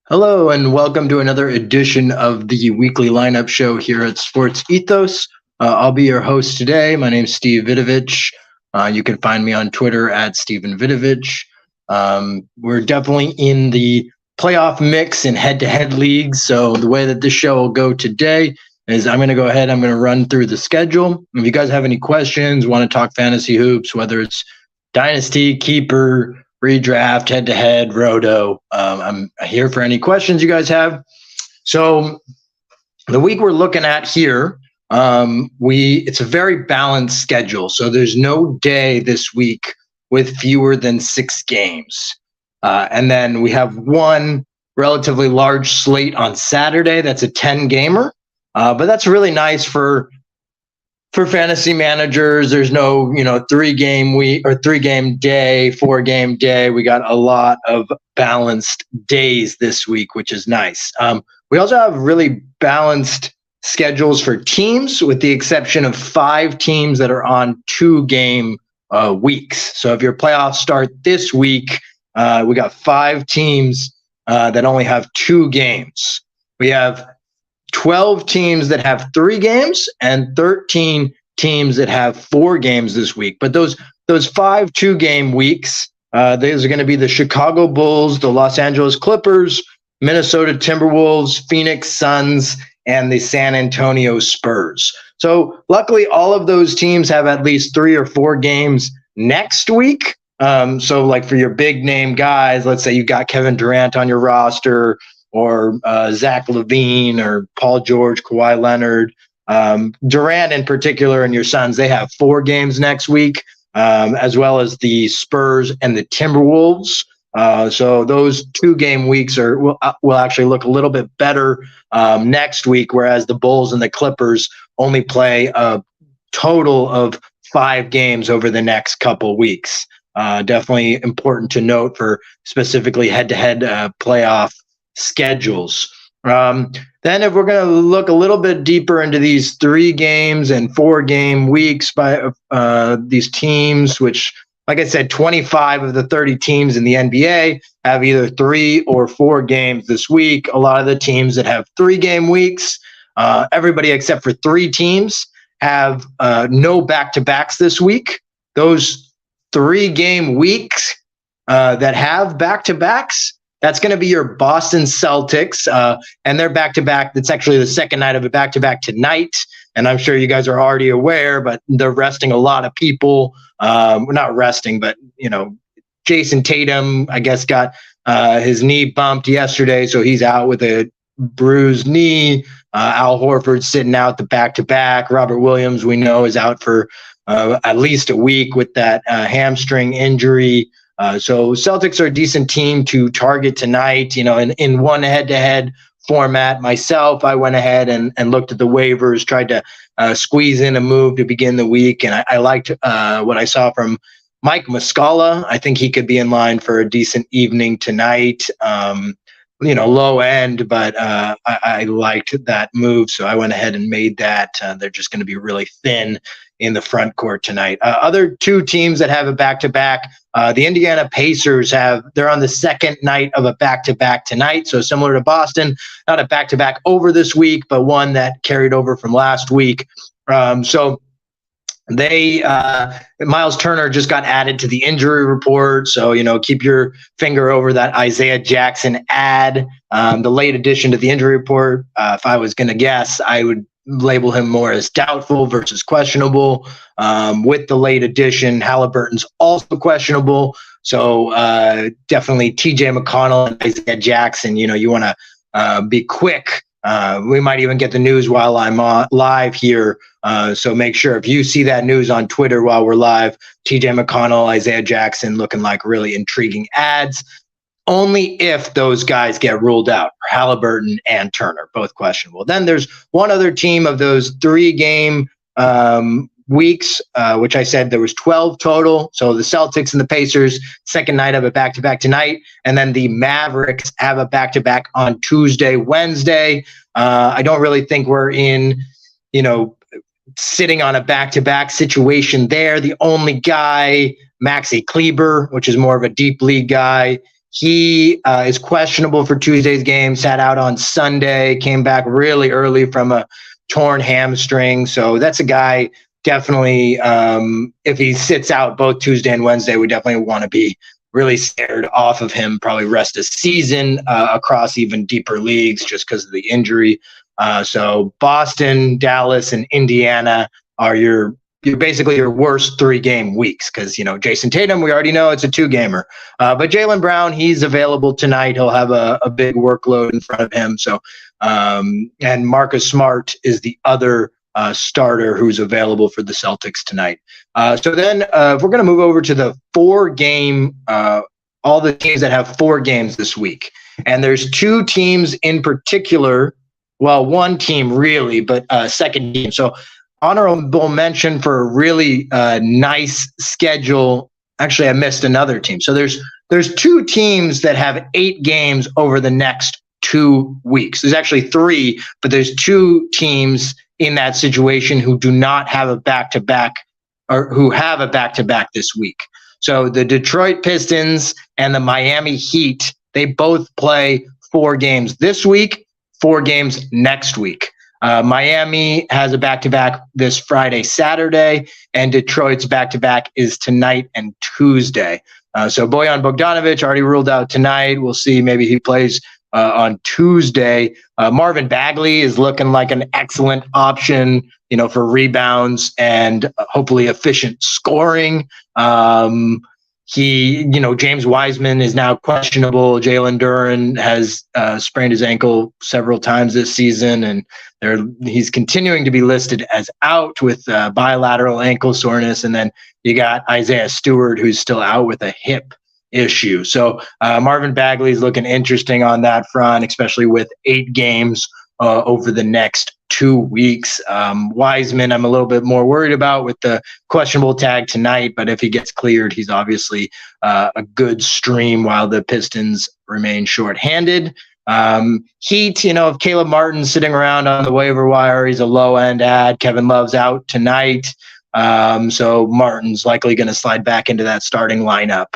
Hello, and welcome to another edition of the weekly lineup show here at SportsEthos. I'll be your host today. My name's Steve Vidovich. You can find me on Twitter at Steven Vidovich. We're definitely in the playoff mix in head-to-head leagues. So the way that this show will go today is I'm going to run through the schedule. If you guys have any questions, want to talk fantasy hoops, whether it's dynasty, keeper, redraft, head-to-head, roto. I'm here for any questions you guys have. So the week we're looking at here, it's a very balanced schedule. So there's no day this week with fewer than 6 games. And then we have one relatively large slate on Saturday. That's a 10-gamer. But that's really nice for fantasy managers. There's no, 3-game week or 3-game day, 4-game day. We got a lot of balanced days this week, which is nice. We also have really balanced schedules for teams, with the exception of 5 teams that are on 2-game weeks. So if your playoffs start this week, we got 5 teams that only have 2 games. We have 12 teams that have 3 games and 13 teams that have 4 games this week. But those 5 2-game weeks, those are going to be the Chicago Bulls, the Los Angeles Clippers, Minnesota Timberwolves, Phoenix Suns, and the San Antonio Spurs. So luckily, all of those teams have at least 3 or 4 games next week. So like for your big name guys, let's say you got Kevin Durant on your roster, or Zach LaVine, or Paul George, Kawhi Leonard. Durant in particular and your Suns, they have 4 games next week, as well as the Spurs and the Timberwolves. So those 2-game weeks will actually look a little bit better next week, whereas the Bulls and the Clippers only play a total of 5 games over the next couple weeks. Definitely important to note for specifically head-to-head playoff schedules. Then if we're going to look a little bit deeper into these 3 games and 4-game weeks by these teams, which, like I said, 25 of the 30 teams in the NBA have either 3 or 4 games this week. A lot of the teams that have 3-game weeks, everybody except for 3 teams have no back-to-backs this week. Those 3-game weeks that have back-to-backs, that's going to be your Boston Celtics, and their back-to-back. That's actually the second night of a back-to-back tonight, and I'm sure you guys are already aware, but they're resting a lot of people. Not resting, but, Jason Tatum, I guess, got his knee bumped yesterday, so he's out with a bruised knee. Al Horford's sitting out the back-to-back. Robert Williams, we know, is out for at least a week with that hamstring injury. So Celtics are a decent team to target tonight. In one head-to-head format, myself, I went ahead and looked at the waivers, tried to squeeze in a move to begin the week, and I liked what I saw from Mike Muscala. I think he could be in line for a decent evening tonight. Low end, but I liked that move, so I went ahead and made that. They're just going to be really thin in the front court tonight. Other 2 teams that have a back-to-back, the Indiana Pacers they're on the second night of a back-to-back tonight. So similar to Boston, not a back-to-back over this week, but one that carried over from last week. So Miles Turner just got added to the injury report. So, keep your finger over that Isaiah Jackson ad, the late addition to the injury report. If I was going to guess, I would label him more as doubtful versus questionable. With the late addition, Halliburton's also questionable. So definitely TJ McConnell and Isaiah Jackson, you want to be quick. We might even get the news while I'm live here. So make sure if you see that news on Twitter while we're live, TJ McConnell, Isaiah Jackson looking like really intriguing ads. Only if those guys get ruled out, Halliburton and Turner, both questionable. Then there's one other team of those 3-game weeks, which I said there was 12 total. So the Celtics and the Pacers, second night have a back-to-back tonight. And then the Mavericks have a back-to-back on Tuesday, Wednesday. I don't really think we're in, sitting on a back-to-back situation there. The only guy, Maxi Kleber, which is more of a deep league guy, He is questionable for Tuesday's game, sat out on Sunday, came back really early from a torn hamstring. So that's a guy definitely, if he sits out both Tuesday and Wednesday, we definitely want to be really scared off of him, probably rest a season across even deeper leagues just because of the injury. So Boston, Dallas, and Indiana are you're basically your worst 3-game weeks because, Jason Tatum, we already know it's a 2-gamer. But Jaylen Brown, he's available tonight. He'll have a big workload in front of him. So, and Marcus Smart is the other starter who's available for the Celtics tonight. So then if we're going to move over to the 4-game, all the teams that have 4 games this week. And there's 2 teams in particular. Well, 1 team really, but second team. So honorable mention for a really nice schedule. Actually, I missed another team. So there's 2 teams that have 8 games over the next 2 weeks. There's actually 3, but there's 2 teams in that situation who do not have a back-to-back or who have a back-to-back this week. So the Detroit Pistons and the Miami Heat, they both play 4 games this week, 4 games next week. Miami has a back-to-back this Friday, Saturday, and Detroit's back-to-back is tonight and Tuesday. So Bojan Bogdanovic already ruled out tonight. We'll see. Maybe he plays on Tuesday. Marvin Bagley is looking like an excellent option, for rebounds and hopefully efficient scoring. James Wiseman is now questionable. Jalen Duren has sprained his ankle several times this season, and he's continuing to be listed as out with bilateral ankle soreness. And then you got Isaiah Stewart, who's still out with a hip issue. So Marvin Bagley is looking interesting on that front, especially with 8 games over the next 2 weeks. Wiseman, I'm a little bit more worried about with the questionable tag tonight, but if he gets cleared, he's obviously a good stream while the Pistons remain shorthanded. Heat, if Caleb Martin's sitting around on the waiver wire, he's a low-end ad. Kevin Love's out tonight, so Martin's likely going to slide back into that starting lineup.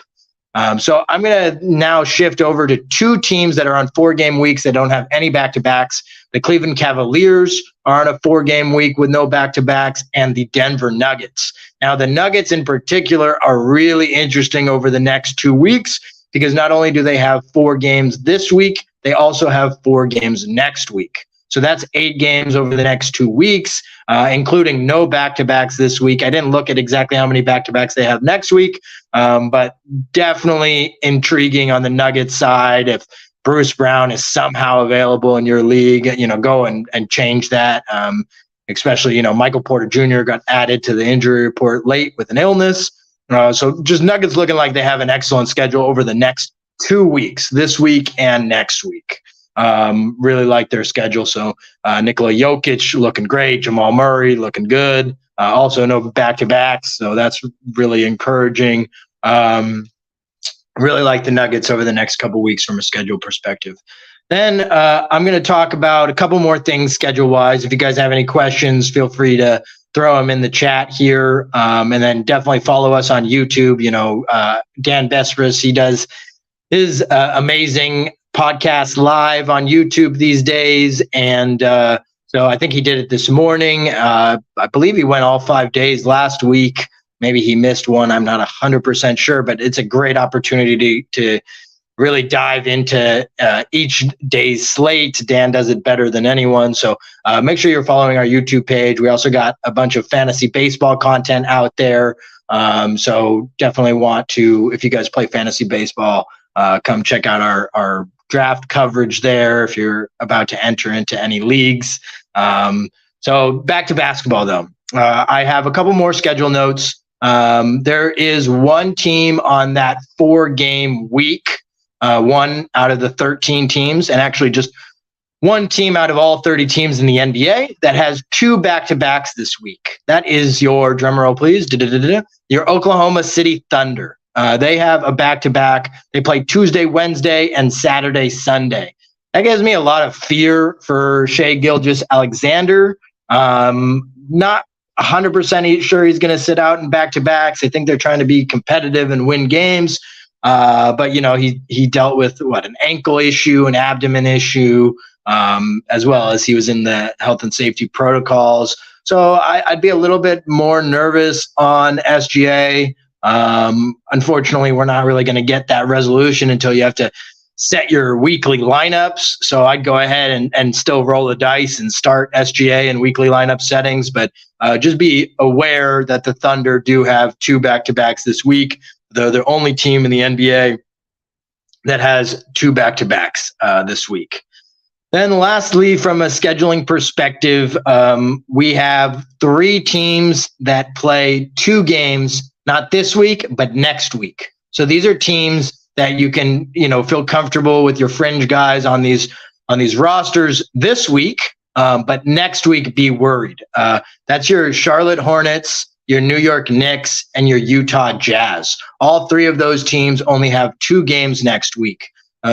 So I'm going to now shift over to 2 teams that are on 4-game weeks that don't have any back-to-backs. The Cleveland Cavaliers are on a 4-game week with no back-to-backs, and the Denver Nuggets. Now, the Nuggets in particular are really interesting over the next 2 weeks because not only do they have 4 games this week, they also have 4 games next week. So that's 8 games over the next 2 weeks, including no back-to-backs this week. I didn't look at exactly how many back-to-backs they have next week, but definitely intriguing on the Nuggets side. If Bruce Brown is somehow available in your league, go and change that. Especially, Michael Porter Jr. got added to the injury report late with an illness. So just Nuggets looking like they have an excellent schedule over the next 2 weeks, this week and next week. Really like their schedule. So Nikola Jokic looking great. Jamal Murray looking good. Also no back-to-backs. So that's really encouraging. Really like the Nuggets over the next couple weeks from a schedule perspective. Then I'm going to talk about a couple more things schedule-wise. If you guys have any questions, feel free to throw them in the chat here. And then definitely follow us on YouTube. Dan Besbris, he does his amazing podcast live on YouTube these days. And so I think he did it this morning. I believe he went all 5 days last week. Maybe he missed one. I'm not 100% sure, but it's a great opportunity to really dive into each day's slate. Dan does it better than anyone. So make sure you're following our YouTube page. We also got a bunch of fantasy baseball content out there. So definitely want to, if you guys play fantasy baseball, come check out our draft coverage there if you're about to enter into any leagues. So back to basketball, though. I have a couple more schedule notes. There is one team on that 4-game week, one out of the 13 teams, and actually just one team out of all 30 teams in the NBA that has 2 back-to-backs this week. That is your, drumroll please, your Oklahoma City Thunder. They have a back-to-back. They play Tuesday, Wednesday, and Saturday, Sunday. That gives me a lot of fear for Shai Gilgeous-Alexander. Not 100% sure he's going to sit out in back-to-backs. I think they're trying to be competitive and win games. But he dealt with an ankle issue, an abdomen issue, as well as he was in the health and safety protocols. So I'd be a little bit more nervous on SGA. Unfortunately, we're not really going to get that resolution until you have to set your weekly lineups. So I'd go ahead and still roll the dice and start SGA in weekly lineup settings. But just be aware that the Thunder do have 2 back-to-backs this week. They're the only team in the NBA that has 2 back-to-backs this week. Then lastly, from a scheduling perspective, we have 3 teams that play 2 games, not this week, but next week. So these are teams that you can, feel comfortable with your fringe guys on these rosters this week, but next week be worried. That's your Charlotte Hornets, your New York Knicks, and your Utah Jazz. All 3 of those teams only have 2 games next week.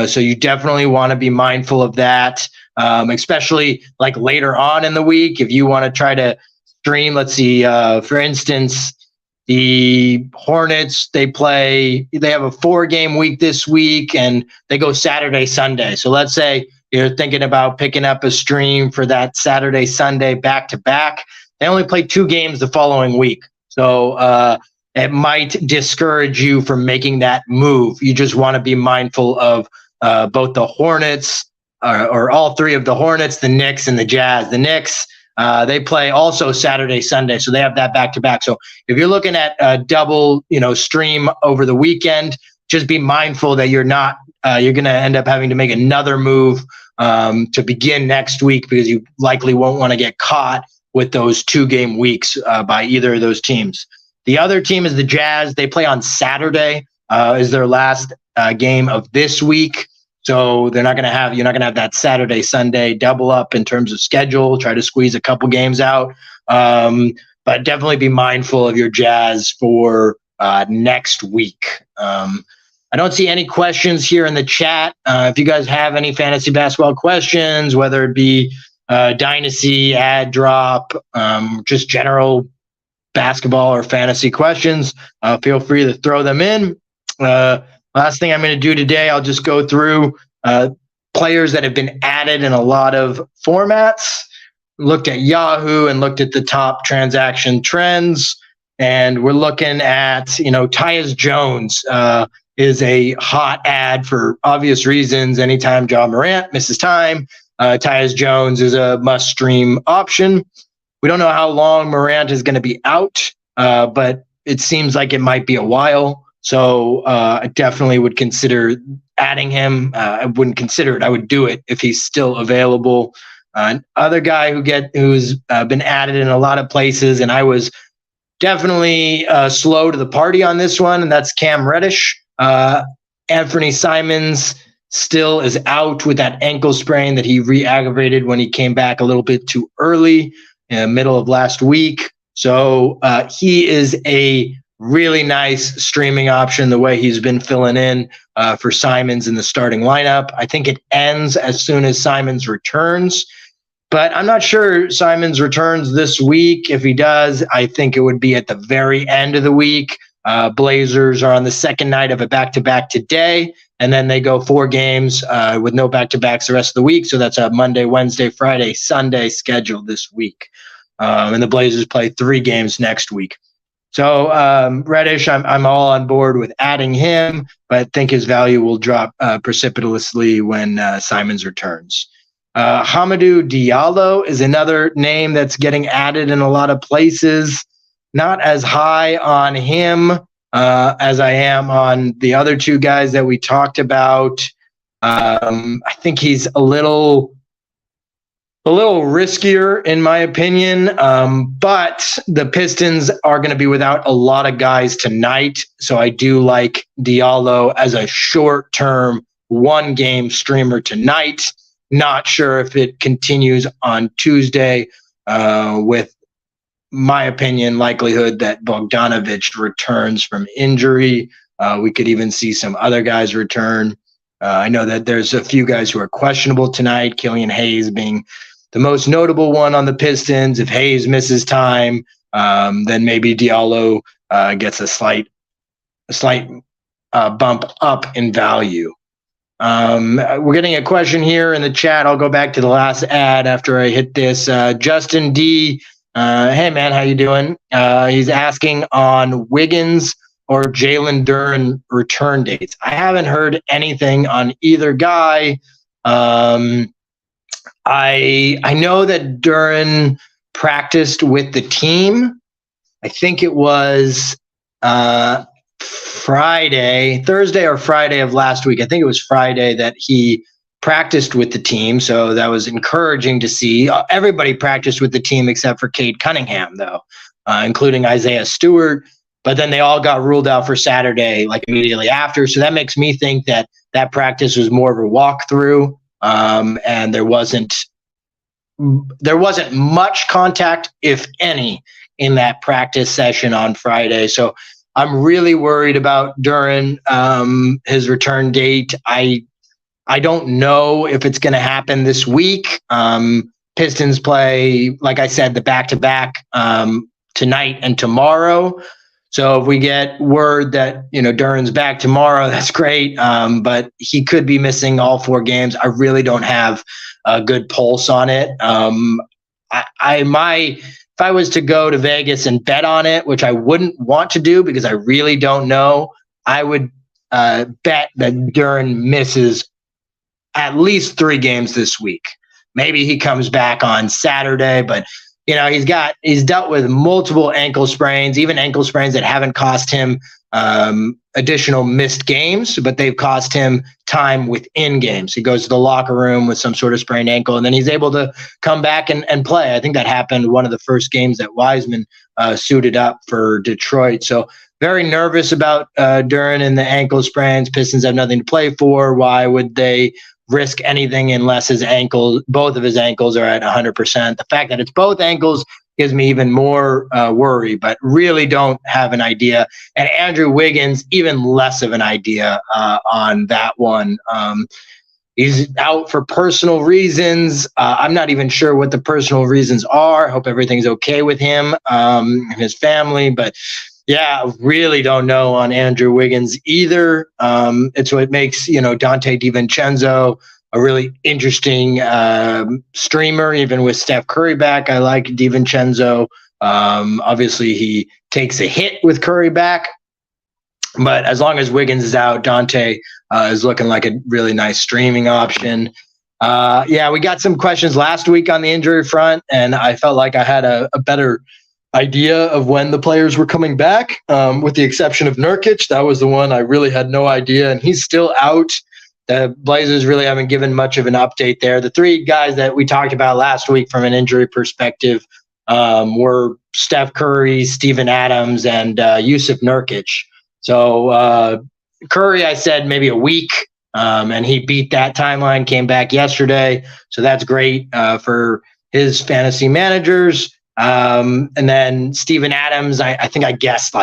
So you definitely want to be mindful of that, especially like later on in the week. If you want to try to stream, let's see, for instance, the Hornets, they have a 4-game week this week, and they go Saturday, Sunday. So let's say you're thinking about picking up a stream for that Saturday, Sunday back-to-back. They only play 2 games the following week. So it might discourage you from making that move. You just want to be mindful of both the Hornets, or all 3 of the Hornets, the Knicks, and the Jazz. The Knicks, they play also Saturday, Sunday, so they have that back-to-back. So if you're looking at a double, stream over the weekend, just be mindful that you're going to end up having to make another move to begin next week, because you likely won't want to get caught with those 2-game weeks by either of those teams. The other team is the Jazz. They play on Saturday, is their last game of this week. So you're not going to have that Saturday, Sunday double up in terms of schedule. Try to squeeze a couple games out. But definitely be mindful of your Jazz for next week. I don't see any questions here in the chat. If you guys have any fantasy basketball questions, whether it be dynasty, ad drop, just general basketball or fantasy questions, feel free to throw them in. Last thing I'm going to do today, I'll just go through players that have been added in a lot of formats. Looked at Yahoo and looked at the top transaction trends, and we're looking at, Tyus Jones is a hot ad for obvious reasons. Anytime Ja Morant misses time, Tyus Jones is a must-stream option. We don't know how long Morant is going to be out, but it seems like it might be a while. So I definitely would consider adding him. I wouldn't consider it. I would do it if he's still available. Other guy who's been added in a lot of places, and I was definitely slow to the party on this one, and that's Cam Reddish. Anthony Simons still is out with that ankle sprain that he re-aggravated when he came back a little bit too early in the middle of last week. So he is a really nice streaming option, the way he's been filling in for Simons in the starting lineup. I think it ends as soon as Simons returns, but I'm not sure Simons returns this week. If he does, I think it would be at the very end of the week. Blazers are on the second night of a back-to-back today, and then they go 4 games with no back-to-backs the rest of the week. So that's a Monday, Wednesday, Friday, Sunday schedule this week. And the Blazers play 3 games next week. So Reddish, I'm all on board with adding him, but I think his value will drop precipitously when Simons returns. Hamidou Diallo is another name that's getting added in a lot of places. Not as high on him as I am on the other 2 guys that we talked about. I think he's a little riskier in my opinion, but the Pistons are going to be without a lot of guys tonight, so I do like Diallo as a short-term 1-game streamer tonight. Not sure if it continues on Tuesday with my opinion, likelihood that Bogdanovich returns from injury. We could even see some other guys return. I know that there's a few guys who are questionable tonight, Killian Hayes being the most notable one on the Pistons. If Hayes misses time, then maybe Diallo gets a slight bump up in value. We're getting a question here in the chat. I'll go back to the last ad after I hit this. Justin D. Hey man, how you doing? He's asking on Wiggins or Jalen Duren return dates. I haven't heard anything on either guy. I know that Duren practiced with the team. I think it was Thursday or Friday of last week. I think it was Friday that he practiced with the team. So that was encouraging to see. Everybody practiced with the team except for Cade Cunningham, though, including Isaiah Stewart. But then they all got ruled out for Saturday, like immediately after. So that makes me think that that practice was more of a walkthrough, and there wasn't much contact, if any, in that practice session on Friday. So I'm really worried about Duren, his return date. I don't know if it's going to happen this week. Pistons play, like I said, the back-to-back tonight and tomorrow. So if we get word that, Duren's back tomorrow, that's great. But he could be missing all 4 games. I really don't have a good pulse on it. If I was to go to Vegas and bet on it, which I wouldn't want to do because I really don't know, I would bet that Duren misses at least 3 games this week. Maybe he comes back on Saturday, but he's dealt with multiple ankle sprains, even ankle sprains that haven't cost him additional missed games, but they've cost him time within games. He goes to the locker room with some sort of sprained ankle, and then he's able to come back and play. I think that happened one of the first games that Wiseman suited up for Detroit. So very nervous about Duren and the ankle sprains. Pistons have nothing to play for. Why would they risk anything unless both of his ankles are at 100%? The fact that it's both ankles gives me even more worry, but really don't have an idea. And Andrew Wiggins, even less of an idea on that one. He's out for personal reasons. I'm not even sure what the personal reasons are. Hope everything's okay with him and his family, but yeah, really don't know on Andrew Wiggins either. It's what makes, Dante DiVincenzo a really interesting streamer, even with Steph Curry back. I like DiVincenzo. Obviously, he takes a hit with Curry back. But as long as Wiggins is out, Dante is looking like a really nice streaming option. We got some questions last week on the injury front, and I felt like I had a better idea of when the players were coming back, with the exception of Nurkic. That was the one I really had no idea, and he's still out. The Blazers really haven't given much of an update there. The 3 guys that we talked about last week from an injury perspective were Steph Curry, Steven Adams, and Yusuf Nurkic. So Curry, I said maybe a week, and he beat that timeline, came back yesterday. So that's great for his fantasy managers. And then Steven Adams, I think I guessed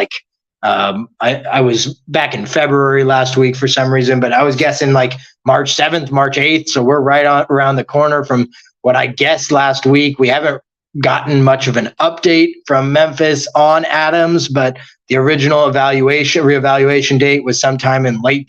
I was back in February last week for some reason, but I was guessing like March 7th, March 8th. So we're around the corner from what I guessed last week. We haven't gotten much of an update from Memphis on Adams, but the original reevaluation date was sometime in late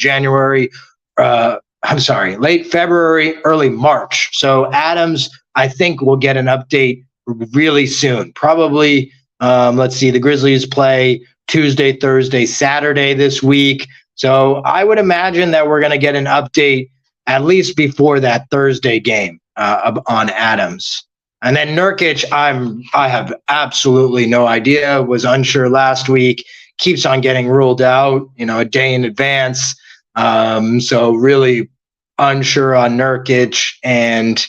February, early March. So Adams, I think, will get an update really soon. Probably, the Grizzlies play Tuesday, Thursday, Saturday this week. So I would imagine that we're going to get an update at least before that Thursday game on Adams. And then Nurkic, I have absolutely no idea. Was unsure last week. Keeps on getting ruled out, a day in advance. So really unsure on Nurkic, and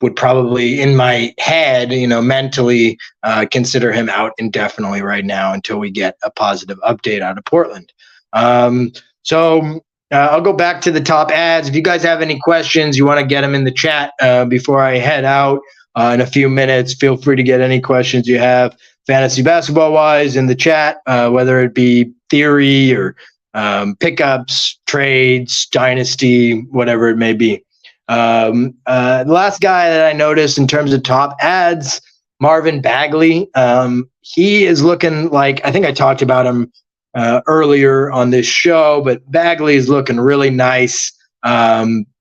would probably, in my head, mentally consider him out indefinitely right now until we get a positive update out of Portland. So I'll go back to the top ads. If you guys have any questions, you want to get them in the chat before I head out in a few minutes. Feel free to get any questions you have, fantasy basketball-wise, in the chat, whether it be theory or pickups, trades, dynasty, whatever it may be. The last guy that I noticed in terms of top ads, Marvin Bagley. He is looking like, I think I talked about him earlier on this show, but Bagley is looking really nice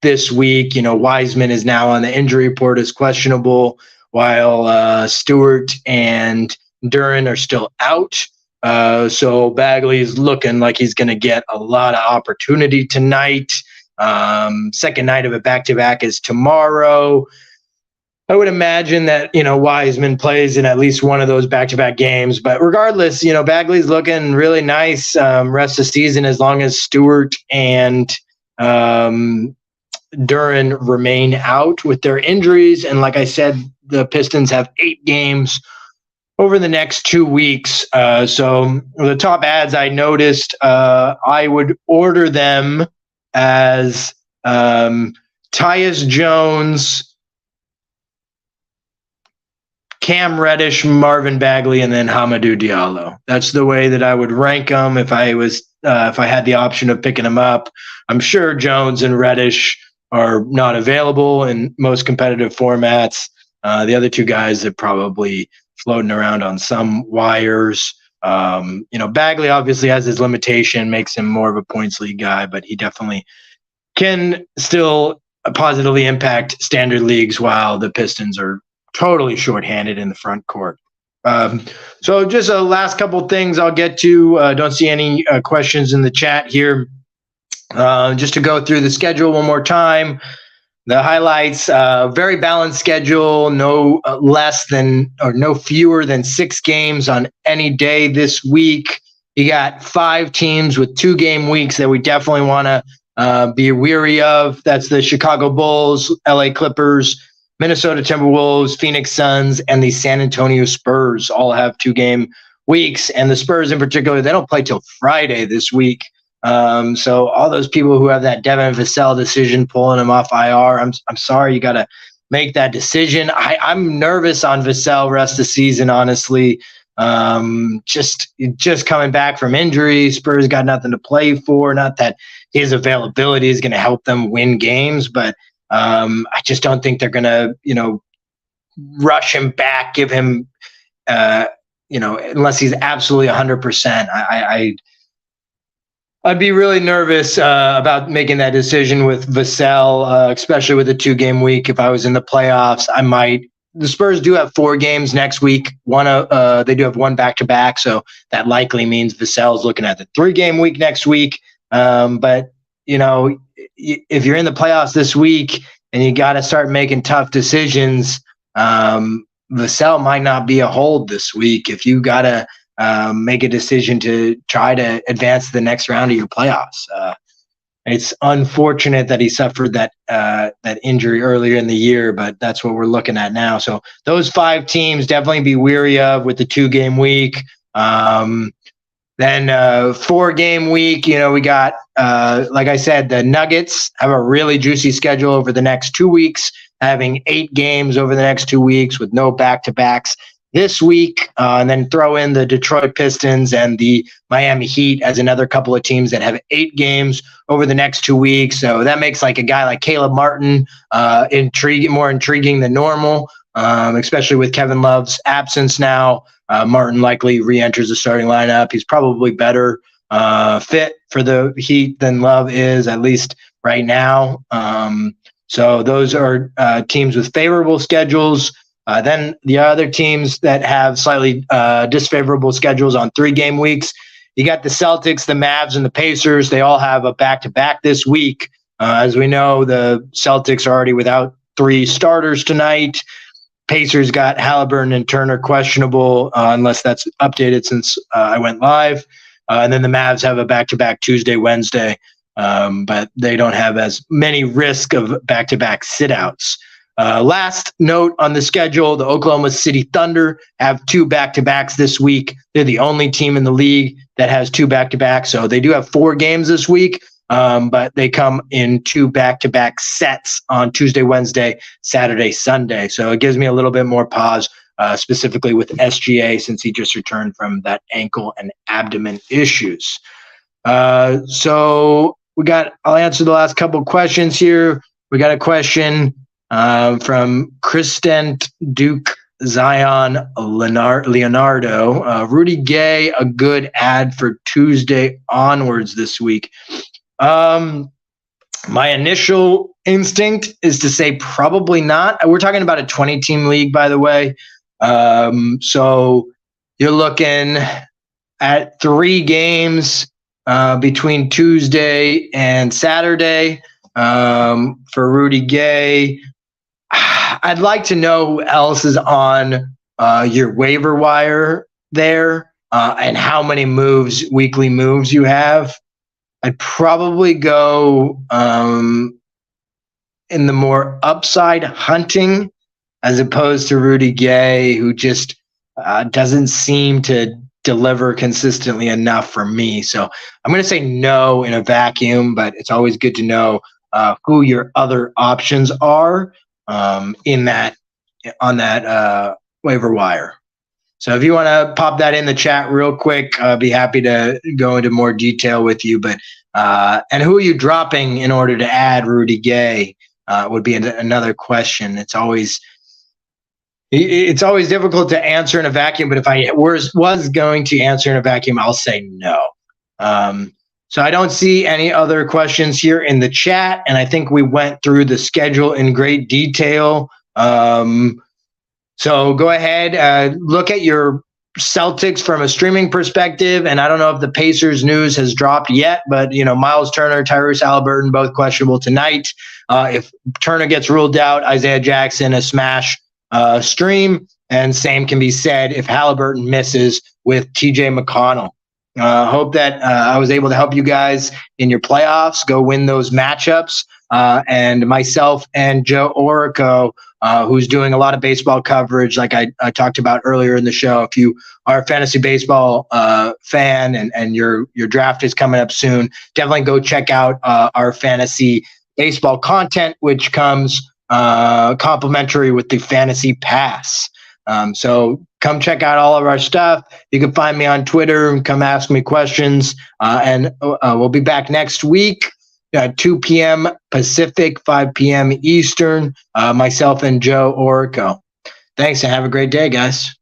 this week. Wiseman is now on the injury report as questionable, while Stewart and Duran are still out. So Bagley is looking like he's going to get a lot of opportunity tonight. Second night of a back-to-back is tomorrow. I would imagine that, Wiseman plays in at least one of those back-to-back games. But regardless, Bagley's looking really nice rest of the season as long as Stewart and Duran remain out with their injuries. And like I said, the Pistons have 8 games over the next 2 weeks. So the top ads I noticed, I would order them as Tyus Jones, Cam Reddish, Marvin Bagley, and then Hamidou Diallo. That's the way that I would rank them if I had the option of picking them up. I'm sure Jones and Reddish are not available in most competitive formats. The other 2 guys are probably floating around on some wires. Bagley obviously has his limitation, makes him more of a points league guy, but he definitely can still positively impact standard leagues while the Pistons are totally shorthanded in the front court. So just a last couple things I'll get to. Don't see any questions in the chat here. Just to go through the schedule one more time. The highlights, very balanced schedule, no fewer than 6 games on any day this week. You got 5 teams with 2-game weeks that we definitely want to be weary of. That's the Chicago Bulls, LA Clippers, Minnesota Timberwolves, Phoenix Suns, and the San Antonio Spurs all have 2-game weeks. And the Spurs in particular, they don't play till Friday this week. So all those people who have that Devin Vassell decision pulling him off IR, I'm sorry, you got to make that decision. I'm nervous on Vassell rest of the season, honestly. Just coming back from injury, Spurs got nothing to play for. Not that his availability is going to help them win games, but I just don't think they're going to, rush him back, give him, unless he's absolutely 100%. I'd be really nervous about making that decision with Vassell, especially with a 2-game week. If I was in the playoffs, I might. The Spurs do have 4 games next week. They do have 1 back-to-back, so that likely means Vassell's looking at the 3-game week next week. But if you're in the playoffs this week and you got to start making tough decisions, Vassell might not be a hold this week if you got to make a decision to try to advance to the next round of your playoffs. It's unfortunate that he suffered that injury earlier in the year, but that's what we're looking at now. So those 5 teams definitely be weary of with the 2-game week. Then 4-game week, we got, like I said, the Nuggets have a really juicy schedule over the next 2 weeks, having 8 games over the next 2 weeks with no back-to-backs this week, and then throw in the Detroit Pistons and the Miami Heat as another couple of teams that have 8 games over the next 2 weeks. So that makes like a guy like Caleb Martin more intriguing than normal, especially with Kevin Love's absence now. Martin likely re-enters the starting lineup. He's probably better fit for the Heat than Love is, at least right now. So those are teams with favorable schedules. Then the other teams that have slightly disfavorable schedules on 3-game weeks, you got the Celtics, the Mavs, and the Pacers. They all have a back-to-back this week. As we know, the Celtics are already without 3 starters tonight. Pacers got Halliburton and Turner questionable, unless that's updated since I went live. And then the Mavs have a back-to-back Tuesday, Wednesday, but they don't have as many risk of back-to-back sit-outs. Last note on the schedule, the Oklahoma City Thunder have 2 back-to-backs this week. They're the only team in the league that has 2 back-to-backs. So they do have 4 games this week, but they come in 2 back-to-back sets on Tuesday, Wednesday, Saturday, Sunday. So it gives me a little bit more pause, specifically with SGA, since he just returned from that ankle and abdomen issues. So I'll answer the last couple questions here. We got a question from Kristen Duke Zion Leonardo. Rudy Gay, a good ad for Tuesday onwards this week. My initial instinct is to say probably not. We're talking about a 20-team league, by the way. So you're looking at 3 games between Tuesday and Saturday for Rudy Gay. I'd like to know who else is on your waiver wire there and how many weekly moves you have. I'd probably go in the more upside hunting as opposed to Rudy Gay, who just doesn't seem to deliver consistently enough for me. So I'm going to say no in a vacuum, but it's always good to know who your other options are on that waiver wire. So if you want to pop that in the chat real quick, I'll be happy to go into more detail with you. But and who are you dropping in order to add Rudy Gay would be another question. It's always difficult to answer in a vacuum. But if I was going to answer in a vacuum, I'll say no. So I don't see any other questions here in the chat, and I think we went through the schedule in great detail. So go ahead, look at your Celtics from a streaming perspective, and I don't know if the Pacers news has dropped yet, but Miles Turner, Tyrese Halliburton, both questionable tonight. If Turner gets ruled out, Isaiah Jackson, a smash stream, and same can be said if Halliburton misses with TJ McConnell. Hope that I was able to help you guys in your playoffs. Go win those matchups. And myself and Joe Orrico, who's doing a lot of baseball coverage, like I talked about earlier in the show. If you are a fantasy baseball fan and your draft is coming up soon, definitely go check out our fantasy baseball content, which comes complimentary with the Fantasy Pass. So come check out all of our stuff. You can find me on Twitter and come ask me questions. And we'll be back next week. 2 p.m. Pacific, 5 p.m. Eastern, myself and Joe Orrico. Thanks and have a great day, guys.